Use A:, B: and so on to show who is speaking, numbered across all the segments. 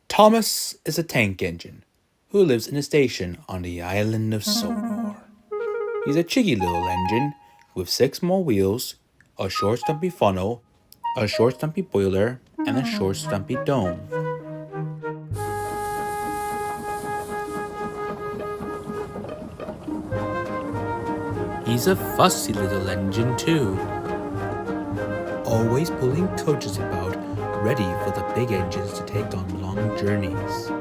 A: Thomas is a tank engine who lives in a station on the island of Mohr. He's a cheeky little engine with 6 more wheels, a short stumpy funnel, a short stumpy boiler, and a short stumpy dome. He's a fussy little engine too, always pulling coaches about, ready for the big engines to take on long journeys.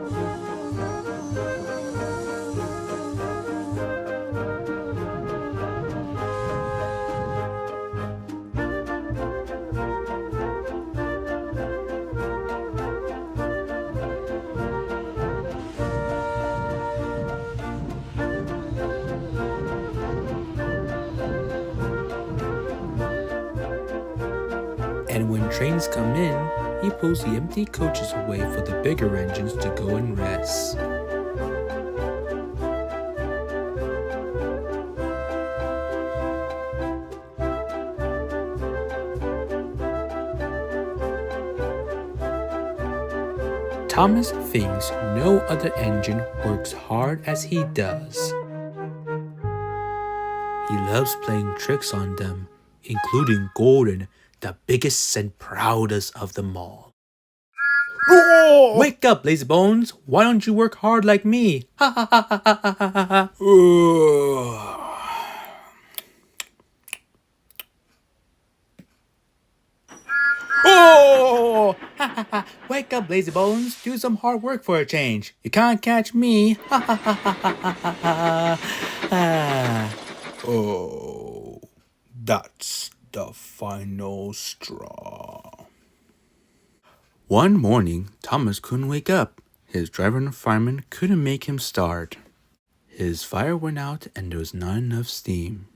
A: And when trains come in, he pulls the empty coaches away for the bigger engines to go and rest. Thomas thinks no other engine works hard as he does. He loves playing tricks on them, including Golden, the biggest and proudest of them all. Roar! Wake up, lazybones! Why don't you work hard like me? Ha ha ha ha ha ha ha ha! Oh! Ha ha ha! Wake up, lazybones! Do some hard work for a change. You can't catch me. Ha ha ha ha ha ha ha! Oh, that's the final straw. One morning, Thomas couldn't wake up. His driver and fireman couldn't make him start. His fire went out and there was not enough steam.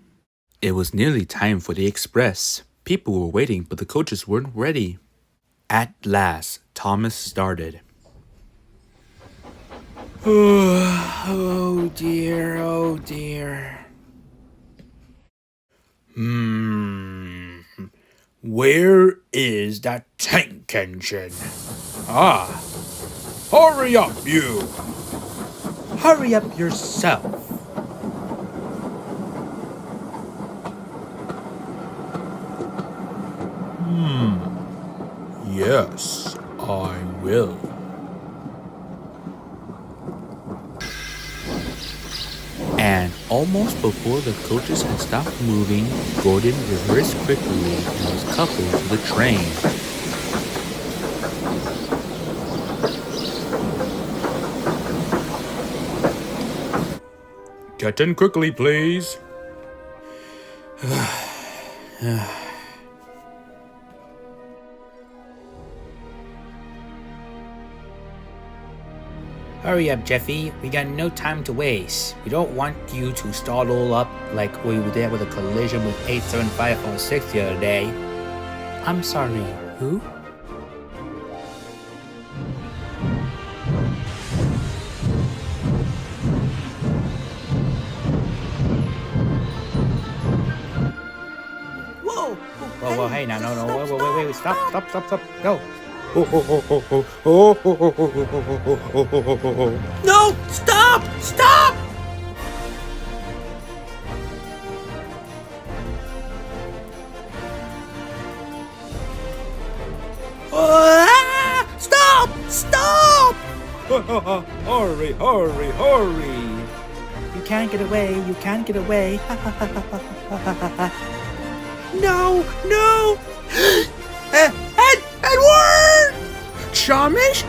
A: It was nearly time for the express. People were waiting, but the coaches weren't ready. At last, Thomas started. Oh dear, oh dear. Where is that tank engine? Ah, hurry up, you! Hurry up yourself. Yes, I will. And almost before the coaches had stopped moving, Gordon reversed quickly and was coupled to the train. Get in quickly, please. Hurry up, Jeffy. We got no time to waste. We don't want you to stall all up like we did with a collision with 87546 the other day. I'm sorry, who? Whoa! Whoa, hey, now, no, wait, stop, go. No! Stop! Stop! Hurry! You can't get away. No! Edward! Charmish?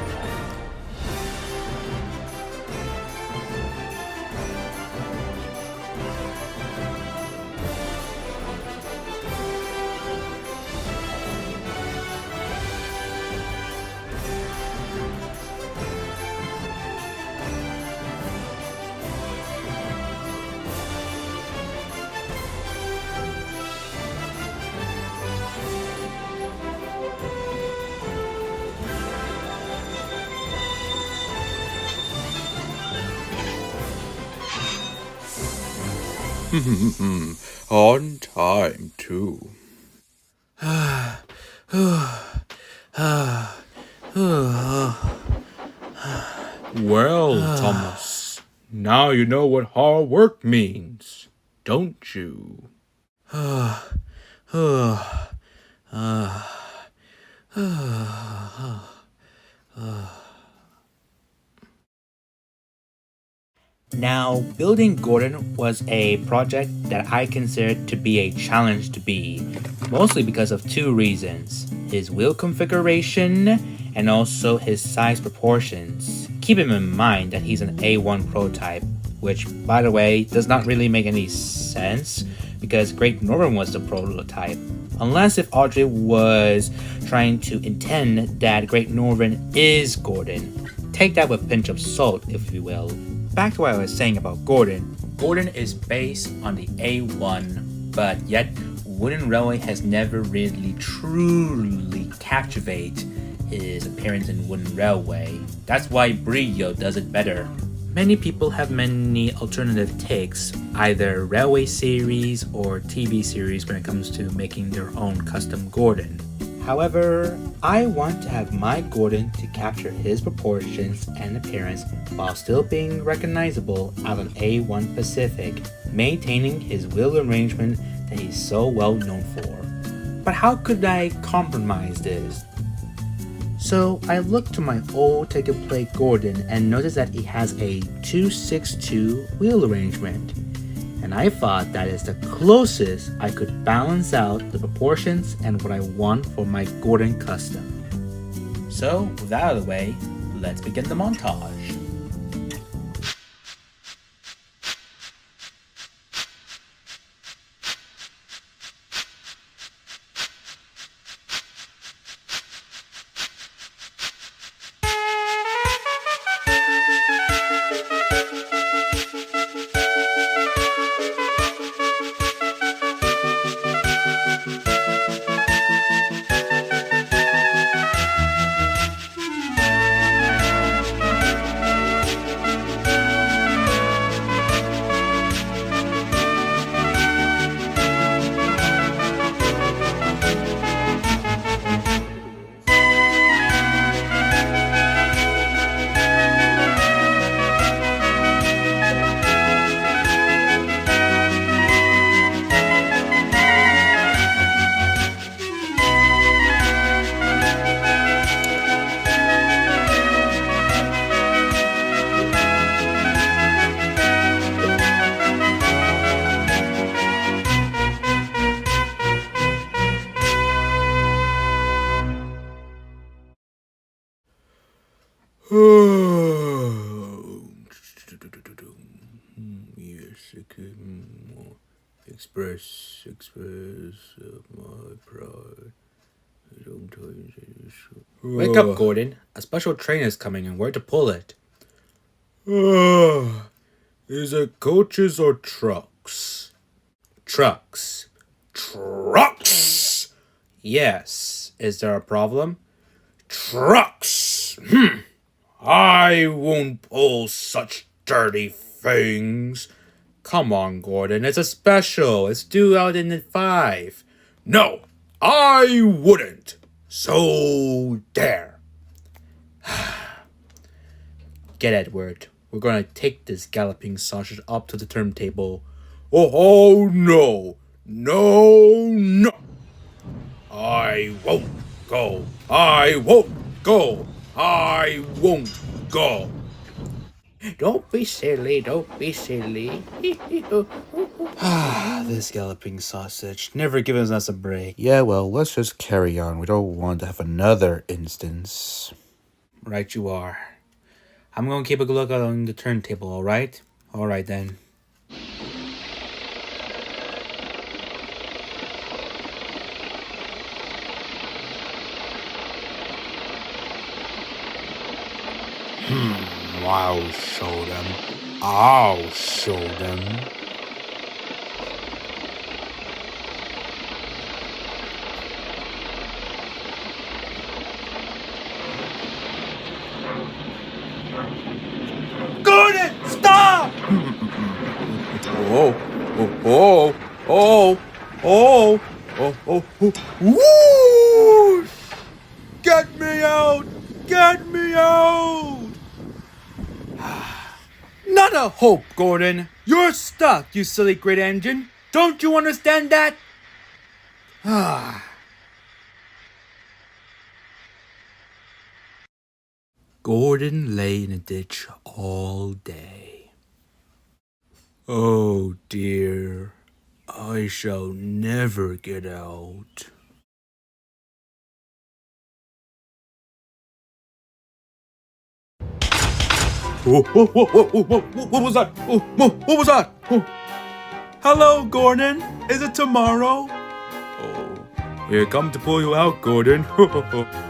A: On time, too. Well, Thomas, now you know what hard work means, don't you? Now, building Gordon was a project that I considered to be a challenge to beat, mostly because of two reasons: his wheel configuration and also his size proportions. Keep in mind that he's an A1 prototype, which, by the way, does not really make any sense because Great Northern was the prototype. Unless if Audrey was trying to intend that Great Northern is Gordon. Take that with a pinch of salt, if you will. Back to what I was saying about Gordon. Gordon is based on the A1, but yet Wooden Railway has never really truly captivated his appearance in Wooden Railway. That's why Brio does it better. Many people have many alternative takes, either railway series or TV series when it comes to making their own custom Gordon. However, I want to have my Gordon to capture his proportions and appearance while still being recognizable as an A1 Pacific, maintaining his wheel arrangement that he's so well known for. But how could I compromise this? So I looked to my old ticket plate Gordon and noticed that he has a 262 wheel arrangement. And I thought that is the closest I could balance out the proportions and what I want for my Gordon custom. So, with that out of the way, let's begin the montage. Yes, express my pride. Wake up, Gordon. A special train is coming and where to pull it? Is it coaches or trucks? Trucks. Trucks! Yes. Is there a problem? Trucks! I won't pull such dirty things. Come on, Gordon. It's a special. It's due out in 5. No, I wouldn't. So, there. Get Edward. We're gonna take this galloping sausage up to the turntable. Oh, no. No. I won't go. I won't go. I won't go. Don't be silly. This galloping sausage, never giving us a break.
B: Yeah, well, let's just carry on. We don't want to have another instance.
A: Right you are. I'm gonna keep a lookout on the turntable, alright? Alright then.
B: I'll show them. I'll show them.
A: Gordon, stop!
B: Woo! Get me out! Get me out!
A: Not a hope, Gordon. You're stuck, you silly great engine. Don't you understand that? Gordon lay in a ditch all day. Oh dear, I shall never get out. What was that? What was that? Hello, Gordon. Is it tomorrow? Oh, here come to pull you out, Gordon.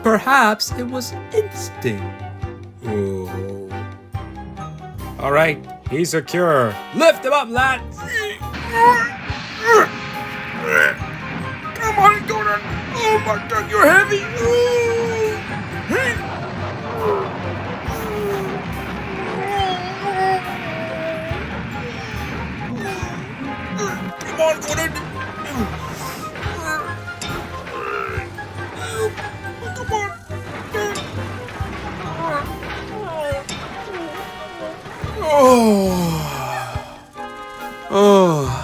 A: Perhaps it was instinct. Oh. All right, he's secure. Lift him up, lad. Come on, Gordon. Oh my God, you're heavy. Come on, Gordon. Come on. Oh.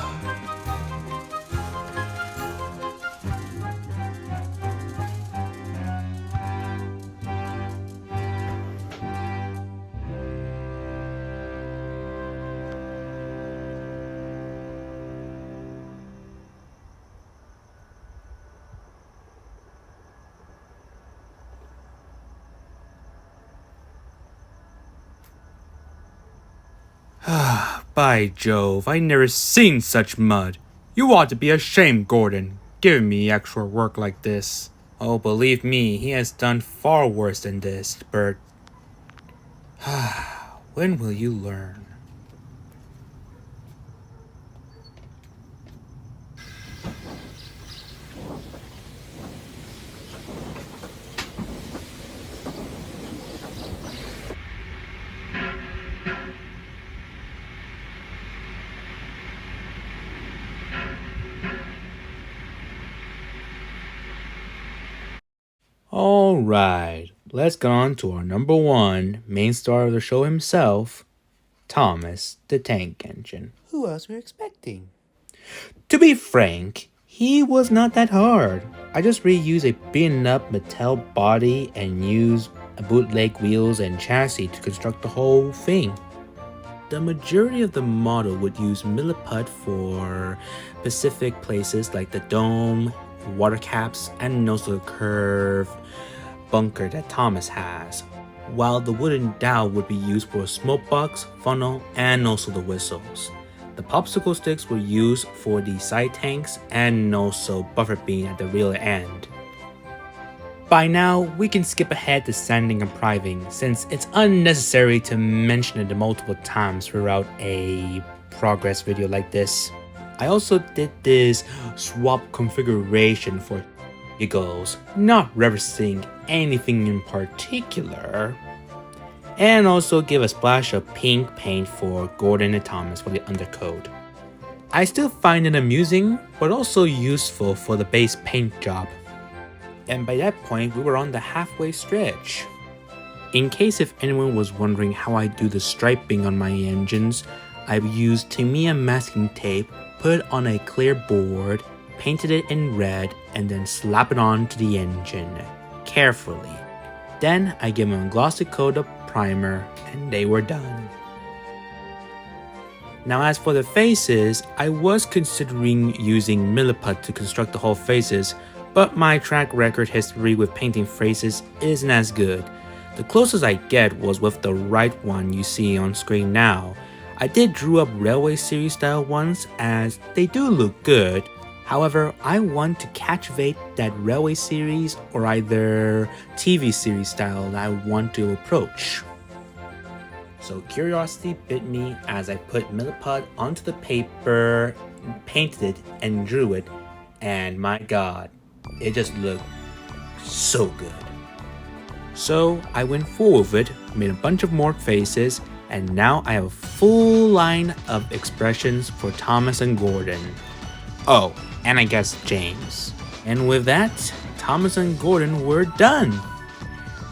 A: By Jove, I never seen such mud. You ought to be ashamed, Gordon, giving me extra work like this. Oh, believe me, he has done far worse than this, Bert. When will you learn? Alright, let's get on to our number one, main star of the show himself, Thomas the Tank Engine.
B: Who else were you expecting?
A: To be frank, he was not that hard. I just reused a beaten up metal body and used bootleg wheels and chassis to construct the whole thing. The majority of the model would use milliput for specific places like the dome, water caps, and also the curved bunker that Thomas has, while the wooden dowel would be used for a smoke box, funnel, and also the whistles. The popsicle sticks were used for the side tanks and also buffer beam at the rear end. By now, we can skip ahead to sanding and priming since it's unnecessary to mention it multiple times throughout a progress video like this. I also did this swap configuration for giggles, not referencing anything in particular, and also give a splash of pink paint for Gordon and Thomas for the undercoat. I still find it amusing, but also useful for the base paint job. And by that point, we were on the halfway stretch. In case if anyone was wondering how I do the striping on my engines, I've used Tamiya masking tape, put it on a clear board, painted it in red, and then slap it onto the engine, carefully. Then I give them a glossy coat of primer, and they were done. Now as for the faces, I was considering using milliput to construct the whole faces, but my track record history with painting faces isn't as good. The closest I get was with the right one you see on screen now. I did drew up Railway Series style ones as they do look good. However, I want to captivate that Railway Series or either TV series style that I want to approach. So curiosity bit me as I put milliput onto the paper, painted it, and drew it, and my god, it just looked so good. So I went full with it, made a bunch of more faces, and now I have a full line of expressions for Thomas and Gordon. Oh, and I guess James. And with that, Thomas and Gordon were done.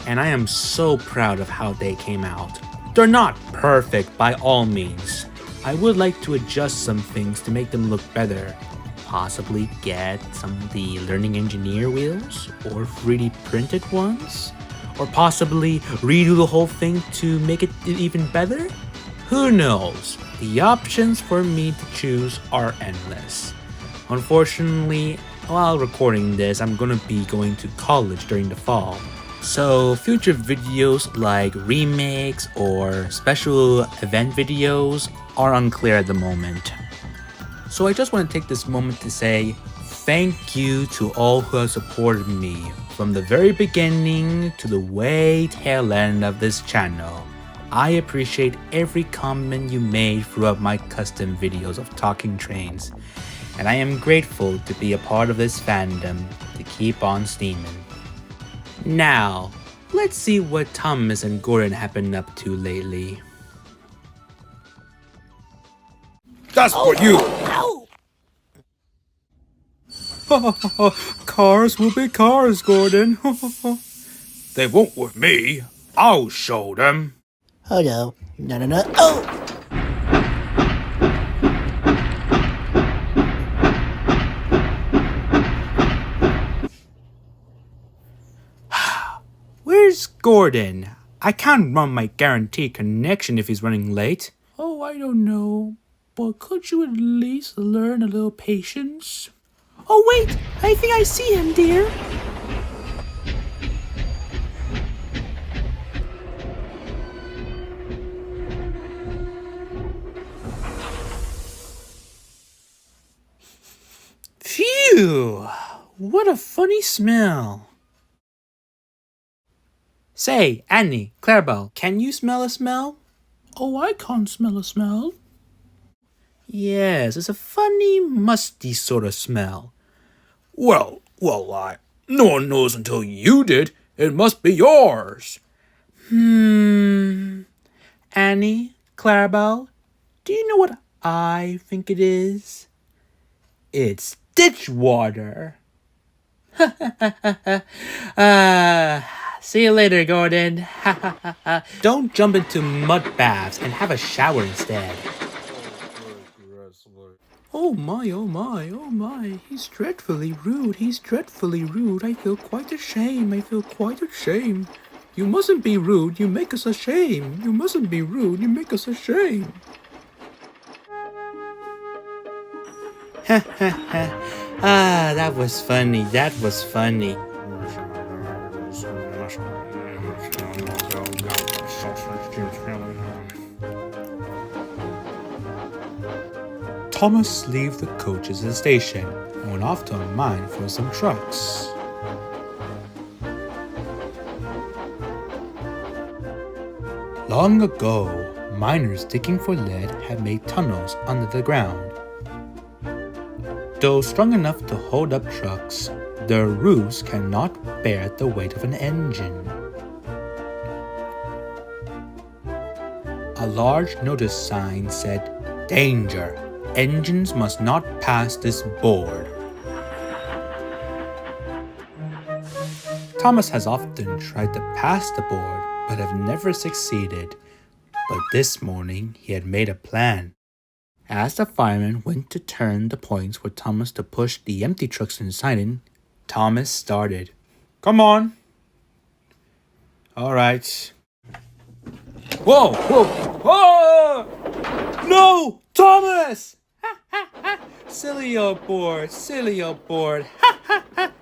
A: And I am so proud of how they came out. They're not perfect by all means. I would like to adjust some things to make them look better. Possibly get some of the Learning Engineer wheels or 3D printed ones? Or possibly redo the whole thing to make it even better? Who knows? The options for me to choose are endless. Unfortunately, while recording this, I'm gonna be going to college during the fall. So future videos like remakes or special event videos are unclear at the moment. So I just want to take this moment to say thank you to all who have supported me from the very beginning to the way tail end of this channel. I appreciate every comment you made throughout my custom videos of talking trains, and I am grateful to be a part of this fandom to keep on steaming. Now, let's see what Thomas and Gordon have been up to lately.
B: That's for you!
A: Cars will be cars, Gordon.
B: They won't with me. I'll show them.
C: Oh no. No. Oh!
A: Where's Gordon? I can't run my guaranteed connection if he's running late. Oh, I don't know. But could you at least learn a little patience? Oh wait, I think I see him, dear. Phew! What a funny smell. Say, Annie, Clarabelle, can you smell a smell? Oh, I can't smell a smell. Yes, it's a funny, musty sort of smell.
B: Well, no one knows until you did. It must be yours.
A: Annie, Clarabelle, do you know what I think it is? It's ditch water. See you later, Gordon. Don't jump into mud baths and have a shower instead. Oh my, oh my, oh my. He's dreadfully rude. He's dreadfully rude. I feel quite ashamed. I feel quite ashamed. You mustn't be rude. You make us ashamed. You mustn't be rude. You make us ashamed. That was funny. That was funny. Thomas left the coaches at the station and went off to a mine for some trucks. Long ago, miners digging for lead had made tunnels under the ground. Though strong enough to hold up trucks, their roofs cannot bear the weight of an engine. A large notice sign said, "Danger! Engines must not pass this board." Thomas has often tried to pass the board, but have never succeeded. But this morning he had made a plan. As the fireman went to turn the points for Thomas to push the empty trucks inside it, Thomas started. Come on. All right. Whoa! Whoa! No! Thomas! Silly old board, silly old board.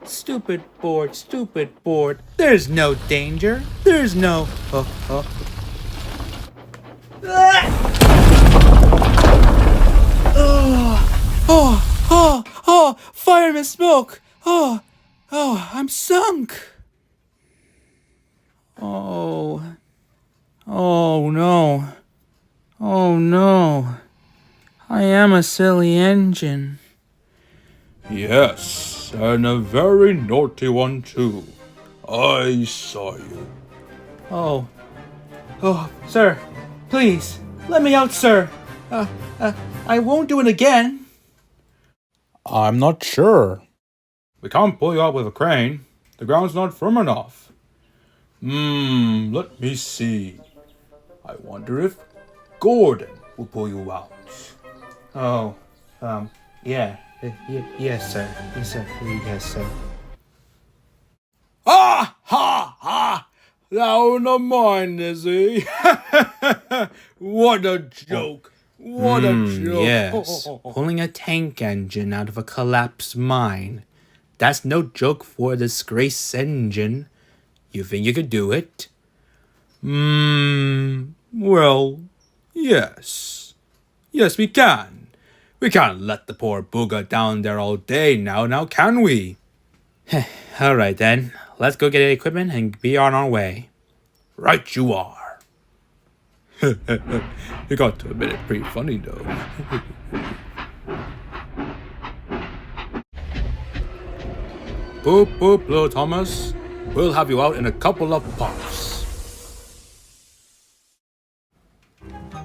A: Stupid board, stupid board. There's no danger. There's no... Fireman smoke. I'm sunk. Oh no. I am a silly engine.
B: Yes, and a very naughty one too. I saw you.
A: Oh, sir, please, let me out, sir. I won't do it again.
B: I'm not sure. We can't pull you out with a crane. The ground's not firm enough. Let me see. I wonder if Gordon will pull you out.
A: Oh, yeah. Yes, sir. Yes, sir.
B: Ha ha ha! Down the mine, is he? What a joke! What a joke!
A: Yes. Pulling a tank engine out of a collapsed mine. That's no joke for a disgraced engine. You think you could do it?
B: Well, yes. Yes, we can. We can't let the poor booger down there all day now can we?
A: Alright then. Let's go get the equipment and be on our way.
B: Right you are. You got to admit it's pretty funny though. Boop boop, little Thomas. We'll have you out in a couple of puffs.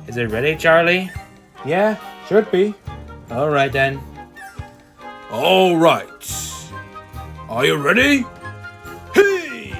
A: Is it ready, Charlie?
B: Yeah, should be.
A: Alright then.
B: All right. Are you ready? Hey!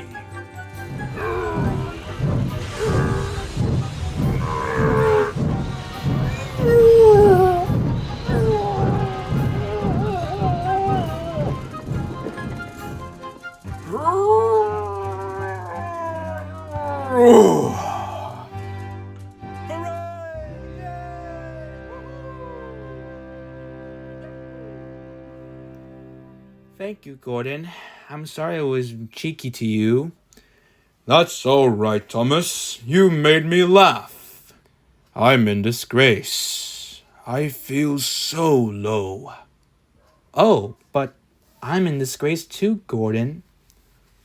A: Thank you, Gordon. I'm sorry I was cheeky to you.
B: That's all right, Thomas. You made me laugh. I'm in disgrace. I feel so low.
A: Oh, but I'm in disgrace too, Gordon.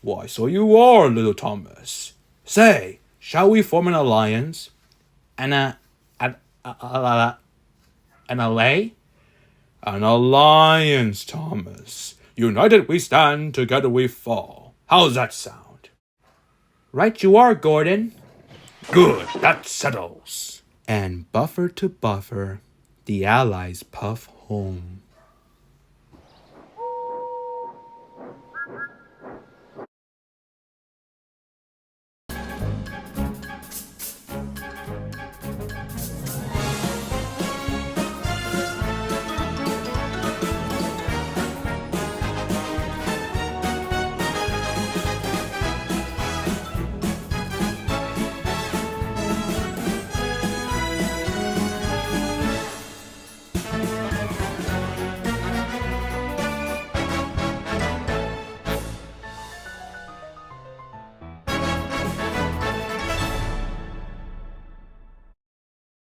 B: Why, so you are, little Thomas. Say, shall we form an alliance?
A: An allay?
B: An alliance, Thomas. United we stand, together we fall. How's that sound?
A: Right you are, Gordon.
B: Good, that settles.
A: And buffer to buffer, the Allies puff home.